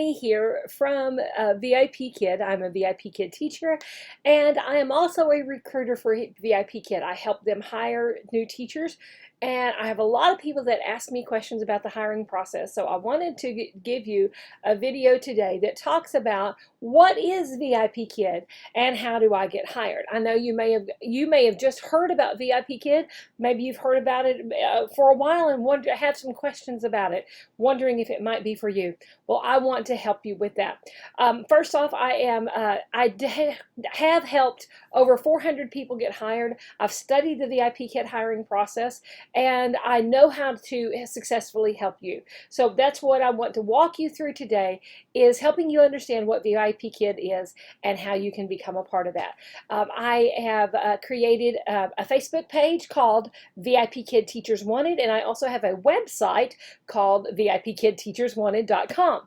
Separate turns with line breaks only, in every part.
Annie here from VIPKID. I'm a VIPKID teacher, and I am also a recruiter for VIPKID. I help them hire new teachers, and I have a lot of people that ask me questions about the hiring process. So I wanted to give you a video today that talks about what is VIPKID and how do I get hired. I know you may have just heard about VIPKID. Maybe you've heard about it for a while and have some questions about it, wondering if it might be for you. Well, I want to help you with that. First off, I have helped over 400 people get hired. I've studied the VIPKID hiring process, and I know how to successfully help you. So that's what I want to walk you through today, is helping you understand what VIPKID is and how you can become a part of that. I have created a Facebook page called VIPKID Teachers Wanted, and I also have a website called VIPKIDTeachersWanted.com.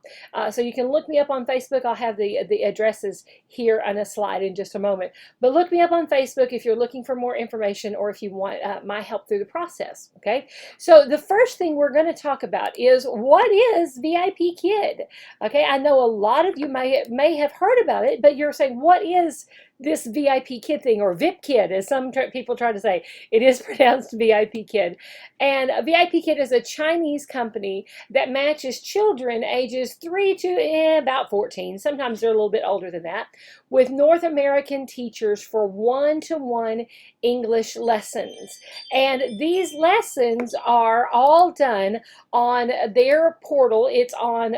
So you can look me up on Facebook. I'll have the addresses here on a slide in just a moment. But look me up on Facebook if you're looking for more information or if you want my help through the process. Okay, so the first thing we're going to talk about is, what is VIPKID? Okay, I know a lot of you may have heard about it, but you're saying, what is this VIPKID thing, or VIPKID, as some people try to say? It is pronounced VIPKID. And VIPKID is a Chinese company that matches children ages 3 to about 14, sometimes they're a little bit older than that, with North American teachers for one-to-one English lessons. And these lessons are all done on their portal. It's on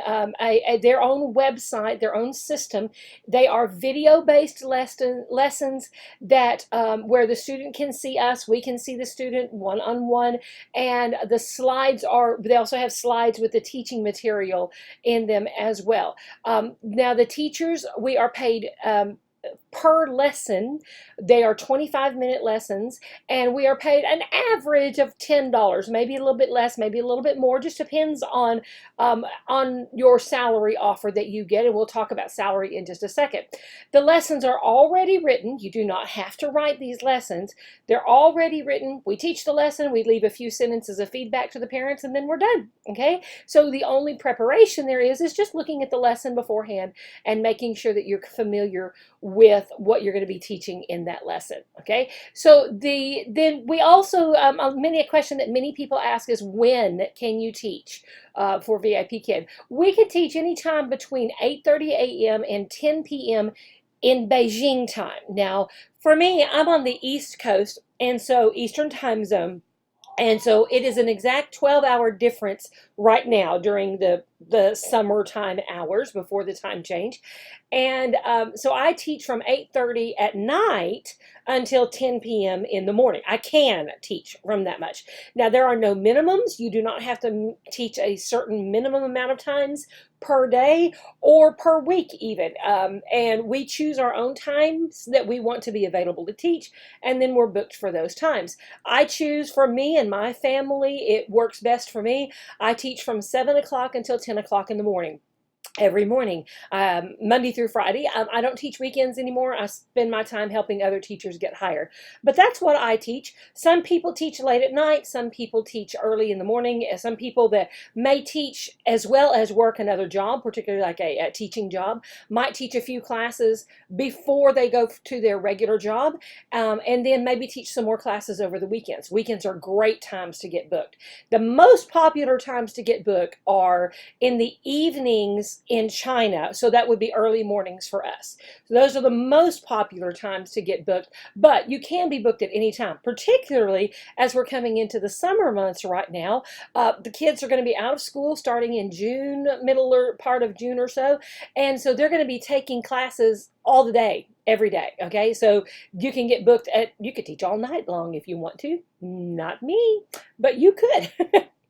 their own website, their own system. They are video-based lessons that where the student can see us, we can see the student one-on-one, and the slides they also have slides with the teaching material in them as well. Now the teachers, we are paid per lesson. They are 25-minute lessons, and we are paid an average of $10, maybe a little bit less, maybe a little bit more, just depends on your salary offer that you get, and we'll talk about salary in just a second. The lessons are already written. You do not have to write these lessons. They're already written. We teach the lesson, we leave a few sentences of feedback to the parents, and then we're done. Okay, so the only preparation there is just looking at the lesson beforehand and making sure that you're familiar with what you're going to be teaching in that lesson. Okay, so then we also a question that many people ask is, when can you teach for VIPKID? We could teach anytime between 8:30 a.m. and 10 p.m. in Beijing time. Now, for me, I'm on the East Coast, and so Eastern time zone. And so it is an exact 12-hour difference right now during the summertime hours before the time change. And so I teach from 8:30 at night until 10 p.m. in the morning. I can teach from that much. Now, there are no minimums. You do not have to teach a certain minimum amount of times per day or per week even. And we choose our own times that we want to be available to teach, and then we're booked for those times. I choose, for me and my family, it works best for me. I teach from 7 o'clock until 10 o'clock in the morning. Every morning, Monday through Friday. I don't teach weekends anymore. I spend my time helping other teachers get hired. But that's what I teach. Some people teach late at night. Some people teach early in the morning. Some people that may teach as well as work another job, particularly like a teaching job, might teach a few classes before they go to their regular job, and then maybe teach some more classes over the weekends. Weekends are great times to get booked. The most popular times to get booked are in the evenings in China, so that would be early mornings for us. So those are the most popular times to get booked, but you can be booked at any time, particularly as we're coming into the summer months right now. The kids are going to be out of school starting in June, middle or part of June or so, and so they're going to be taking classes all the day, every day. Okay, so you can get booked you could teach all night long if you want to. Not me, but you could.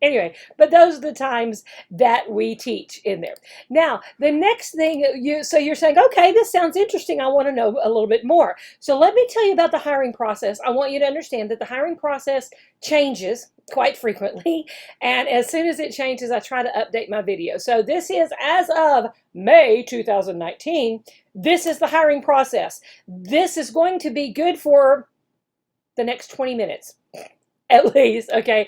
Anyway, but those are the times that we teach in there. Now, the next thing, so you're saying, okay, this sounds interesting. I want to know a little bit more. So let me tell you about the hiring process. I want you to understand that the hiring process changes quite frequently. And as soon as it changes, I try to update my video. So this is as of May 2019. This is the hiring process. This is going to be good for the next 20 minutes, at least. Okay.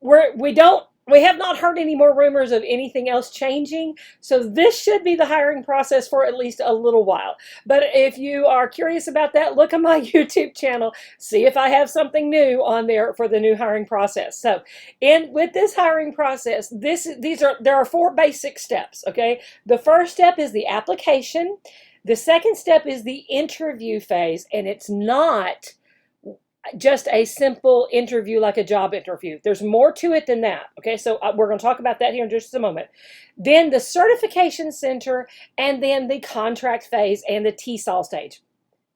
We don't We have not heard any more rumors of anything else changing, so this should be the hiring process for at least a little while. But if you are curious about that, look at my YouTube channel, see if I have something new on there for the new hiring process. So with this hiring process, there are 4 basic steps, okay? The first step is the application. The second step is the interview phase, and it's not just a simple interview like a job interview. There's more to it than that. Okay, so we're going to talk about that here in just a moment. Then the certification center, and then the contract phase and the TESOL stage.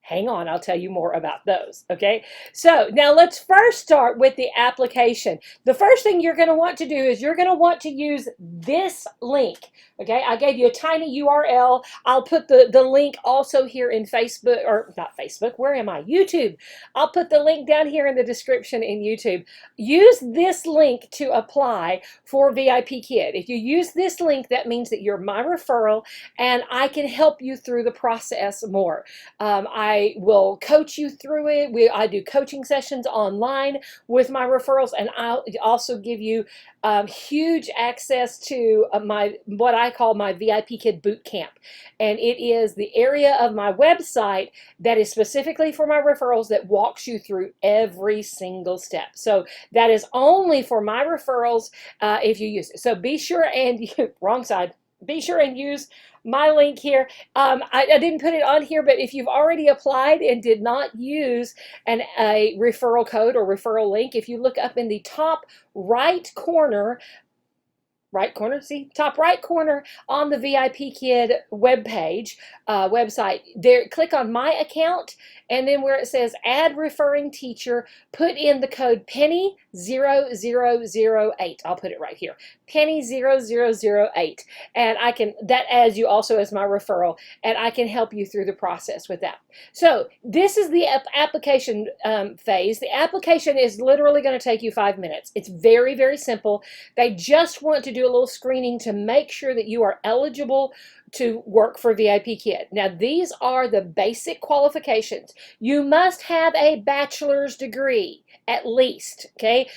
Hang on, I'll tell you more about those, okay? So now let's first start with the application. The first thing you're going to want to do is you're going to want to use this link, okay? I gave you a tiny URL. I'll put the link also here in Facebook, or not Facebook, where am I? YouTube. I'll put the link down here in the description in YouTube. Use this link to apply for VIPKID. If you use this link, that means that you're my referral, and I can help you through the process more. I will coach you through it. I do coaching sessions online with my referrals, and I'll also give you huge access to what I call my VIPKID boot camp. And it is the area of my website that is specifically for my referrals that walks you through every single step. So that is only for my referrals if you use it. So be sure and, wrong side, be sure and use my link here. I didn't put it on here, but if you've already applied and did not use a referral code or referral link, if you look up in the top right corner, see, top right corner on the VIPKID website, there, click on my account, and then where it says add referring teacher, put in the code penny0008. I'll put it right here, penny0008, and that adds you also as my referral, and I can help you through the process with that. So this is the application phase. The application is literally going to take you 5 minutes. It's very, very simple. They just want to do a little screening to make sure that you are eligible to work for VIPKID. Now, these are the basic qualifications. You must have a bachelor's degree, at least, okay?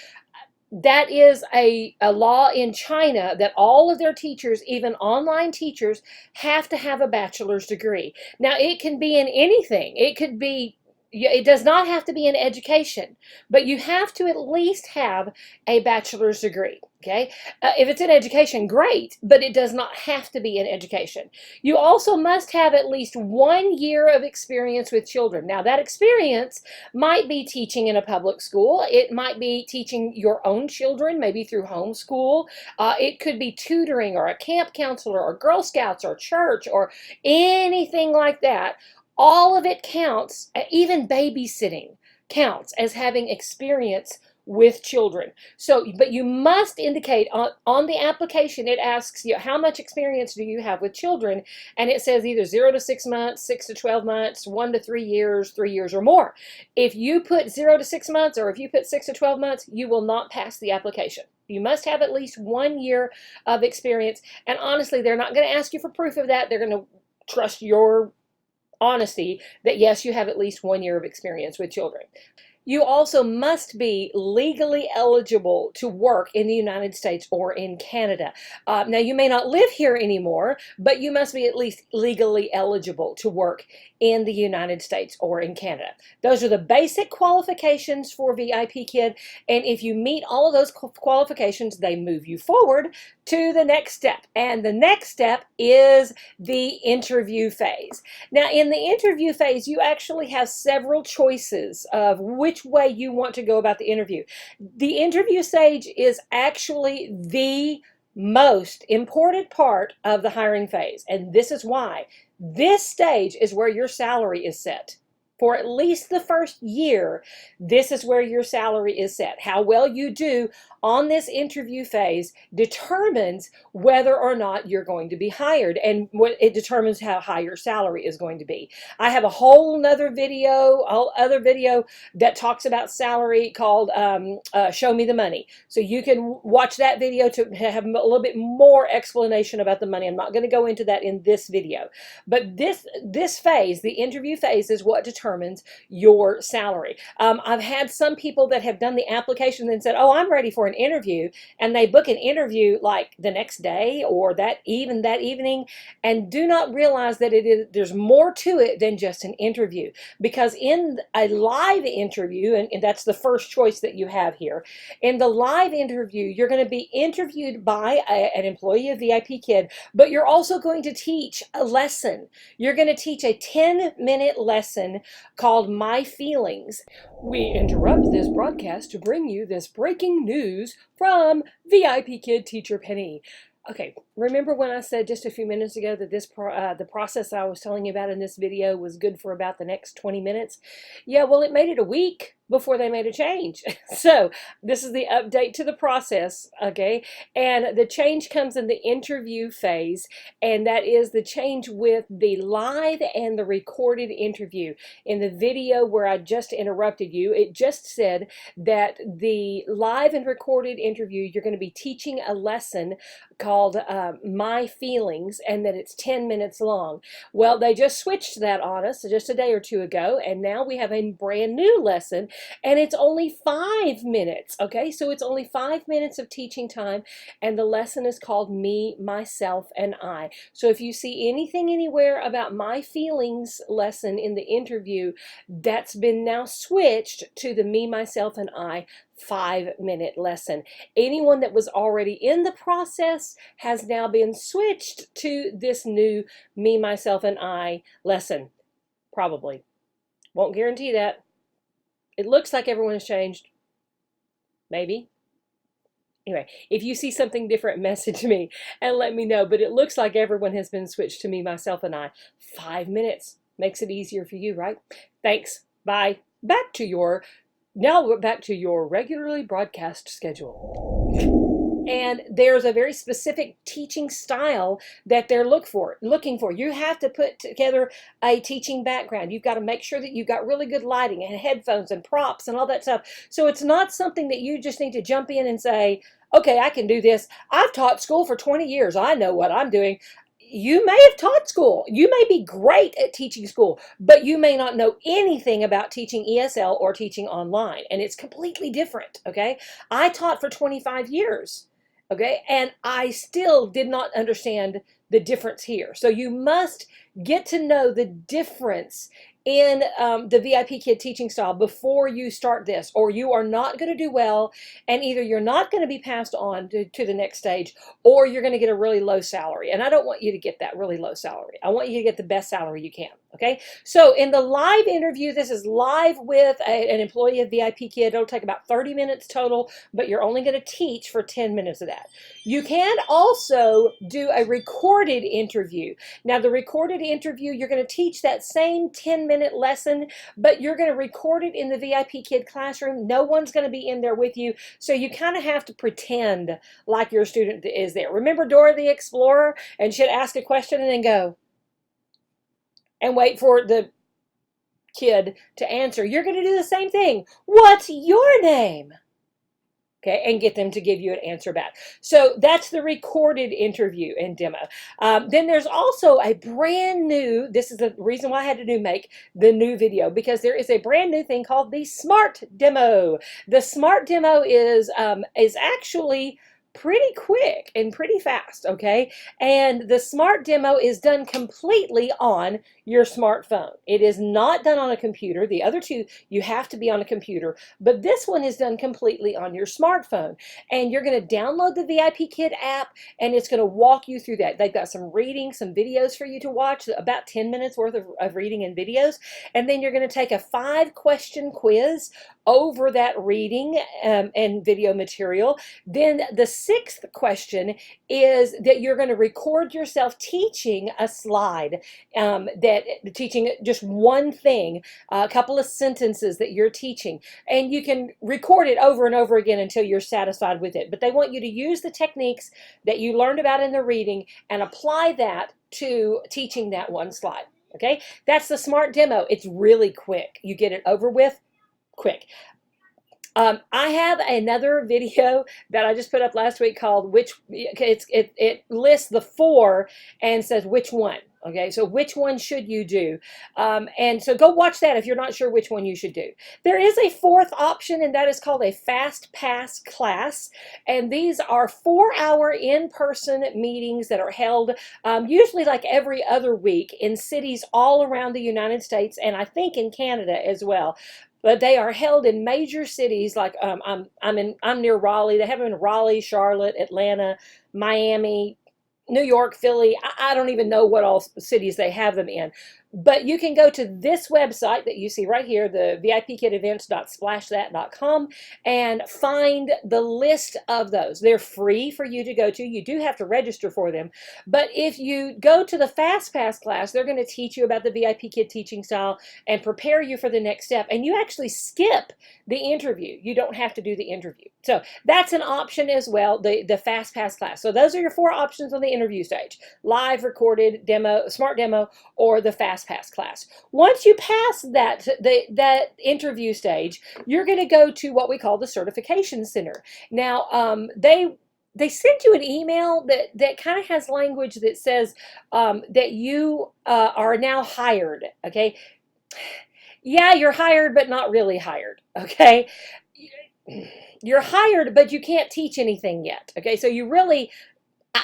That is a law in China that all of their teachers, even online teachers, have to have a bachelor's degree. Now, it can be in anything. It does not have to be in education, but you have to at least have a bachelor's degree, okay? If it's in education, great, but it does not have to be in education. You also must have at least 1 year of experience with children. Now, that experience might be teaching in a public school. It might be teaching your own children, maybe through homeschool. It could be tutoring or a camp counselor or Girl Scouts or church or anything like that. All of it counts, even babysitting counts as having experience with children. So, but you must indicate on the application, it asks you, how much experience do you have with children? And it says either 0 to 6 months, 6 to 12 months, 1 to 3 years, 3 years or more. If you put 0 to 6 months, or if you put 6 to 12 months, you will not pass the application. You must have at least 1 year of experience. And honestly, they're not going to ask you for proof of that. They're going to trust your honesty that yes, you have at least 1 year of experience with children. You also must be legally eligible to work in the United States or in Canada. Now, you may not live here anymore, but you must be at least legally eligible to work in the United States or in Canada. Those are the basic qualifications for VIPKID, and if you meet all of those qualifications, they move you forward to the next step. And the next step is the interview phase. Now, in the interview phase, you actually have several choices of which way you want to go about the interview. The interview stage is actually the most important part of the hiring phase, and this is why. This stage is where your salary is set. For at least the first year, this is where your salary is set. How well you do on this interview phase determines whether or not you're going to be hired, and it determines how high your salary is going to be. I have a whole other video that talks about salary called Show Me the Money. So you can watch that video to have a little bit more explanation about the money. I'm not going to go into that in this video. But this phase, the interview phase, is what determines determines your salary. I've had some people that have done the application and said, oh, I'm ready for an interview, and they book an interview like the next day or that evening, and do not realize that there's more to it than just an interview. Because in a live interview, and that's the first choice that you have here, in the live interview, you're going to be interviewed by an employee of VIPKID, but you're also going to teach a lesson. You're going to teach a 10-minute lesson called My Feelings. We interrupt this broadcast to bring you this breaking news from VIPKID Teacher Penny. Okay, remember when I said just a few minutes ago that the process I was telling you about in this video was good for about the next 20 minutes? Yeah, well, it made it a week before they made a change. So this is the update to the process, okay? And the change comes in the interview phase, and that is the change with the live and the recorded interview. In the video where I just interrupted you, it just said that the live and recorded interview, you're going to be teaching a lesson called My Feelings, and that it's 10 minutes long. Well, they just switched that on us just a day or two ago, and now we have a brand new lesson, and it's only 5 minutes, okay? So it's only 5 minutes of teaching time, and the lesson is called Me, Myself, and I. So if you see anything anywhere about My Feelings lesson in the interview, that's been now switched to the Me, Myself, and I 5-minute lesson. Anyone that was already in the process has now been switched to this new Me, Myself, and I lesson. Probably. Won't guarantee that. It looks like everyone has changed. Maybe. Anyway, if you see something different, message me and let me know. But it looks like everyone has been switched to Me, Myself, and I. 5 minutes. Makes it easier for you, right? Thanks. Bye. Back to your regularly broadcast schedule. And there's a very specific teaching style that they're looking for. You have to put together a teaching background. You've got to make sure that you've got really good lighting and headphones and props and all that stuff. So it's not something that you just need to jump in and say, okay, I can do this. I've taught school for 20 years. I know what I'm doing. You may have taught school. You may be great at teaching school, but you may not know anything about teaching ESL or teaching online. And it's completely different, okay? I taught for 25 years. Okay, and I still did not understand the difference here. So you must get to know the difference in the VIPKID teaching style before you start this, or you are not going to do well, and either you're not going to be passed on to the next stage, or you're going to get a really low salary. And I don't want you to get that really low salary. I want you to get the best salary you can. Okay, so in the live interview, this is live with an employee of VIPKID. It'll take about 30 minutes total, but you're only going to teach for 10 minutes of that. You can also do a recorded interview. Now, the recorded interview, you're going to teach that same 10-minute lesson, but you're going to record it in the VIPKID classroom. No one's going to be in there with you, so you kind of have to pretend like your student is there. Remember Dora the Explorer? And she'd ask a question and then go, and wait for the kid to answer. You're going to do the same thing. What's your name? Okay, and get them to give you an answer back. So that's the recorded interview and demo. Then there's also a brand new, this is the reason why I had to make the new video, because there is a brand new thing called the Smart Demo. The Smart Demo is actually pretty quick and pretty fast, okay? And the Smart Demo is done completely on your smartphone. It is not done on a computer. The other two, you have to be on a computer, but this one is done completely on your smartphone. And you're going to download the VIPKID app, and it's going to walk you through that. They've got some reading, some videos for you to watch, about 10 minutes worth of reading and videos. And then you're going to take a 5-question quiz over that reading and video material. Then the 6th question is that you're going to record yourself teaching a slide, teaching just one thing, a couple of sentences that you're teaching, and you can record it over and over again until you're satisfied with it. But they want you to use the techniques that you learned about in the reading and apply that to teaching that one slide. Okay, that's the Smart Demo. It's really quick. You get it over with quick. I have another video that I just put up last week called it lists the 4 and says which one. Okay, so which one should you do? And so go watch that if you're not sure which one you should do. There is a fourth option, and that is called a Fast Pass class. And these are 4-hour in-person meetings that are held usually like every other week in cities all around the United States, and I think in Canada as well. But they are held in major cities like I'm near Raleigh. They have them in Raleigh, Charlotte, Atlanta, Miami, New York, Philly. I don't even know what all cities they have them in. But you can go to this website that you see right here, the VIPKidEvents.splashthat.com, and find the list of those. They're free for you to go to. You do have to register for them. But if you go to the Fast Pass class, they're going to teach you about the VIP Kid teaching style and prepare you for the next step. And you actually skip the interview. You don't have to do the interview. So that's an option as well, the Fast Pass class. So those are your 4 options on the interview stage: live, recorded, demo, smart demo, or the Fast Pass class. Once you pass that interview stage, you're going to go to what we call the Certification Center. Now, they send you an email that kind of has language that says that you are now hired. Okay, yeah, you're hired, but not really hired. Okay, you're hired, but you can't teach anything yet. Okay, so you really,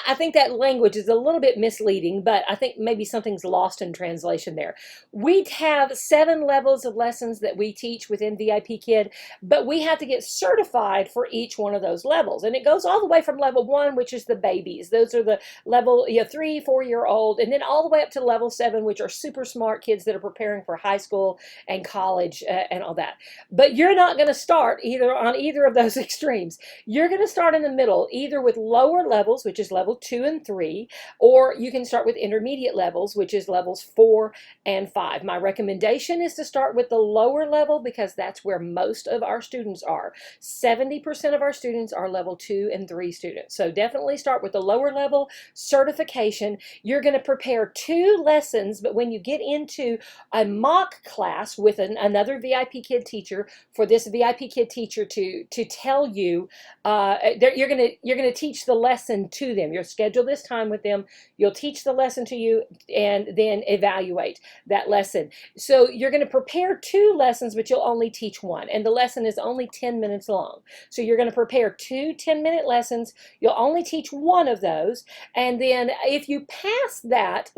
I think that language is a little bit misleading, but I think maybe something's lost in translation there. We have 7 levels of lessons that we teach within VIP Kid, but we have to get certified for each one of those levels. And it goes all the way from level 1, which is the babies. Those are the level 3, 4-year-old, and then all the way up to level 7, which are super smart kids that are preparing for high school and college and all that. But you're not going to start either on either of those extremes. You're going to start in the middle, either with lower levels, which is level 2 and 3, or you can start with intermediate levels, which is levels 4 and 5. My recommendation is to start with the lower level because that's where most of our students are. 70% of our students are level 2 and 3 students. So definitely start with the lower level certification. You're going to prepare 2 lessons, but when you get into a mock class with another VIP Kid teacher, for this VIP Kid teacher to tell you, you're going to teach the lesson to them. You'll schedule this time with them. You'll teach the lesson to you and then evaluate that lesson. So you're going to prepare 2 lessons, but you'll only teach 1. And the lesson is only 10 minutes long. So you're going to prepare 2 10-minute lessons. You'll only teach 1 of those. And then if you pass that,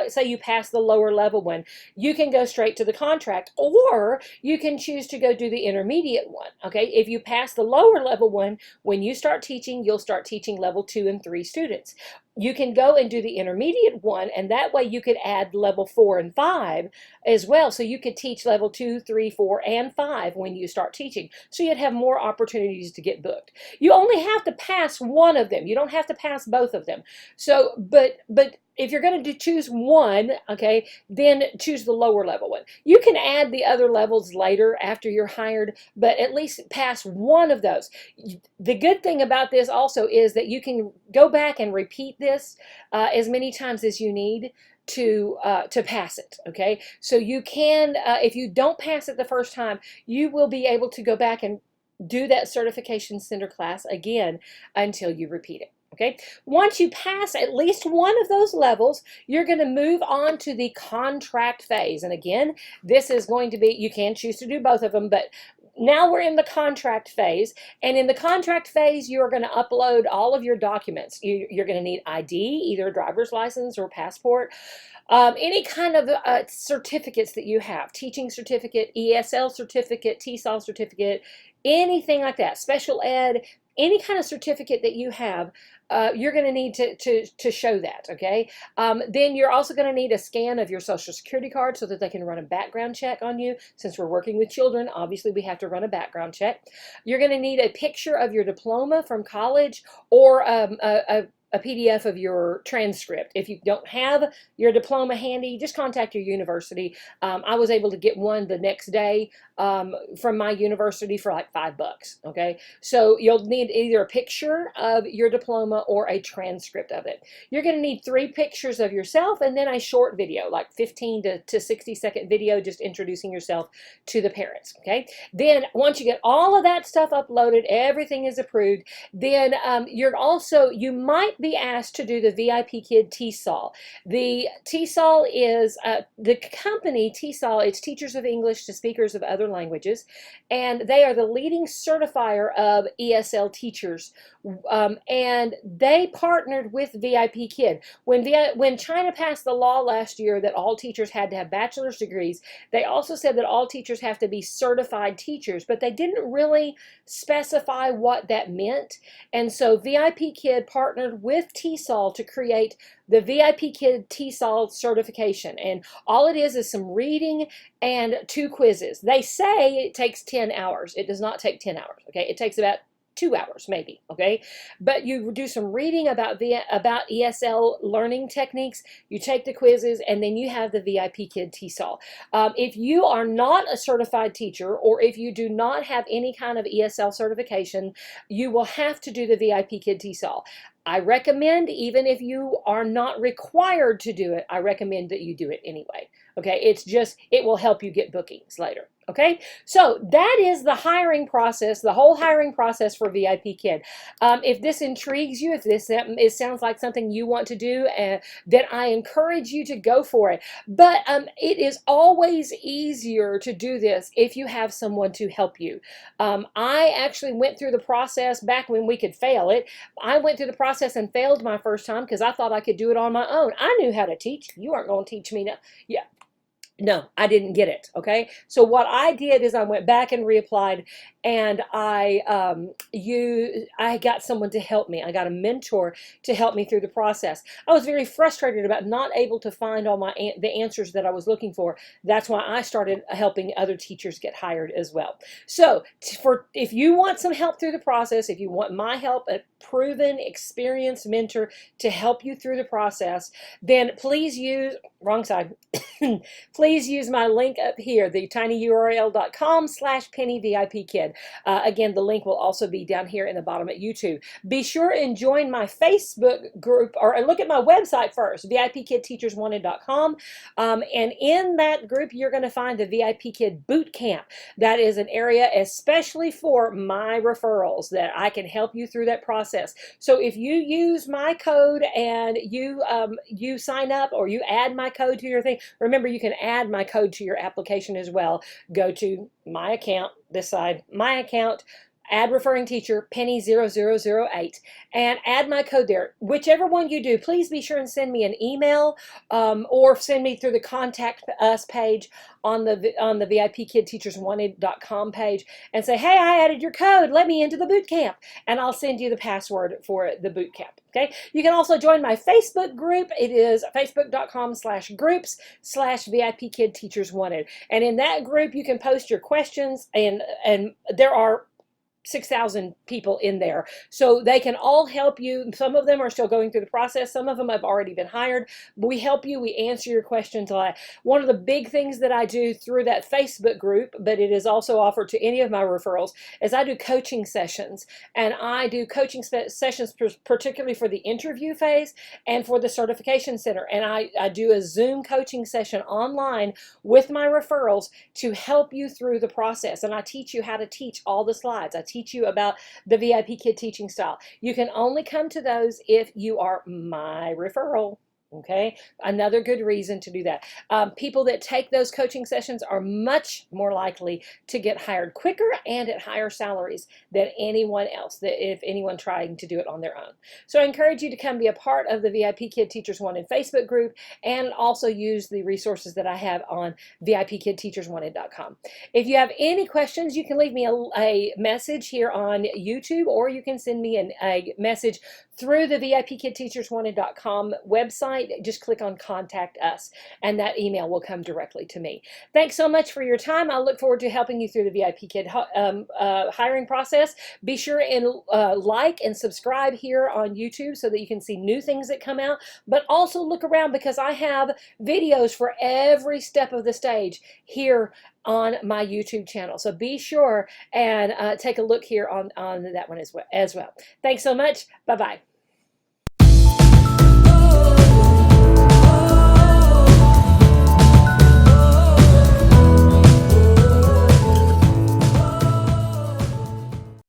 say you pass the lower level one, you can go straight to the contract, or you can choose to go do the intermediate one. Okay, if you pass the lower level one, when you start teaching, you'll start teaching level 2 and 3 students. You can go and do the intermediate one, and that way you could add level 4 and 5 as well. So you could teach level 2, 3, 4, and 5 when you start teaching. So you'd have more opportunities to get booked. You only have to pass one of them. You don't have to pass both of them. So, but if you're going to choose one, okay, then choose the lower level one. You can add the other levels later after you're hired, but at least pass one of those. The good thing about this also is that you can go back and repeat this as many times as you need to pass it. Okay, so you can, if you don't pass it the first time, you will be able to go back and do that certification center class again until you repeat it. Okay, once you pass at least one of those levels, you're going to move on to the contract phase. And again, this is going to be, you can choose to do both of them, but now we're in the contract phase. And in the contract phase, you're going to upload all of your documents. You're going to need ID, either a driver's license or passport. Any kind of certificates that you have, teaching certificate, ESL certificate, TESOL certificate, anything like that, special ed, any kind of certificate that you have, you're going to need to show that, okay? Then you're also going to need a scan of your Social Security card so that they can run a background check on you. Since we're working with children, obviously we have to run a background check. You're going to need a picture of your diploma from college, or a PDF of your transcript. If you don't have your diploma handy, just contact your university. I was able to get one the next day from my university for like $5, okay? So you'll need either a picture of your diploma or a transcript of it. You're gonna need 3 pictures of yourself and then a short video, like 15 to 60-second video, just introducing yourself to the parents, okay? Then once you get all of that stuff uploaded, everything is approved, then you might be asked to do the VIPKID TESOL. The TESOL is the company TESOL. It's Teachers of English to Speakers of Other Languages, and they are the leading certifier of ESL teachers. And they partnered with VIPKID. When China passed the law last year that all teachers had to have bachelor's degrees, they also said that all teachers have to be certified teachers, but they didn't really specify what that meant. And so VIPKID partnered with TESOL to create the VIPKID TESOL certification. And all it is some reading and 2 quizzes. They say it takes 10 hours. It does not take 10 hours, okay? It takes about 2 hours maybe, okay? But you do some reading about ESL learning techniques, you take the quizzes, and then you have the VIPKID TESOL. If you are not a certified teacher, or if you do not have any kind of ESL certification, you will have to do the VIPKID TESOL. I recommend, even if you are not required to do it, I recommend that you do it anyway, okay? It will help you get bookings later. Okay, so that is the hiring process, the whole hiring process for VIPKID. If this intrigues you, if it sounds like something you want to do, then I encourage you to go for it. But it is always easier to do this if you have someone to help you. I actually went through the process back when we could fail it. I went through the process and failed my first time because I thought I could do it on my own. I knew how to teach. You aren't going to teach me now. Yeah. No, I didn't get it, okay? So what I did is I went back and reapplied, and I got someone to help me. I got a mentor to help me through the process. I was very frustrated about not able to find all the answers that I was looking for. That's why I started helping other teachers get hired as well. So if you want some help through the process, if you want my help, a proven, experienced mentor to help you through the process, then please use, wrong side, please use my link up here, the tinyurl.com/PennyVIPKID. Again, the link will also be down here in the bottom at YouTube. Be sure and join my Facebook group, or look at my website first, VIPKidTeachersWanted.com. And in that group, you're going to find the VIPKID Boot Camp. That is an area especially for my referrals that I can help you through that process. So if you use my code and you sign up, or you add my code to your thing, remember you can add my code to your application as well. Go to my account, this side, my account, add referring teacher, Penny0008, and add my code there. Whichever one you do, please be sure and send me an email or send me through the contact us page on the VIPKidTeachersWanted.com page and say, hey, I added your code, let me into the boot camp, and I'll send you the password for the boot camp. Okay. You can also join my Facebook group. It is facebook.com/groups/VIPKidTeachersWanted. And in that group, you can post your questions, and there are 6,000 people in there, so they can all help you. Some of them are still going through the process. Some of them have already been hired. But we help you. We answer your questions. One of the big things that I do through that Facebook group, but it is also offered to any of my referrals, is I do coaching sessions. And I do coaching sessions particularly for the interview phase and for the certification center. And I do a Zoom coaching session online with my referrals to help you through the process. And I teach you how to teach all the slides. I teach you about the VIPKID teaching style. You can only come to those if you are my referral. Okay, another good reason to do that. People that take those coaching sessions are much more likely to get hired quicker and at higher salaries than anyone else, if anyone trying to do it on their own. So I encourage you to come be a part of the VIPKID Teachers Wanted Facebook group, and also use the resources that I have on VIPKidTeachersWanted.com. If you have any questions, you can leave me a message here on YouTube, or you can send me a message through the VIPKidTeachersWanted.com website. Just click on Contact Us, and that email will come directly to me. Thanks so much for your time. I look forward to helping you through the VIPKID hiring process. Be sure and like and subscribe here on YouTube so that you can see new things that come out, but also look around, because I have videos for every step of the stage here on my YouTube channel. So be sure and take a look here on that one as well. Thanks so much. Bye-bye.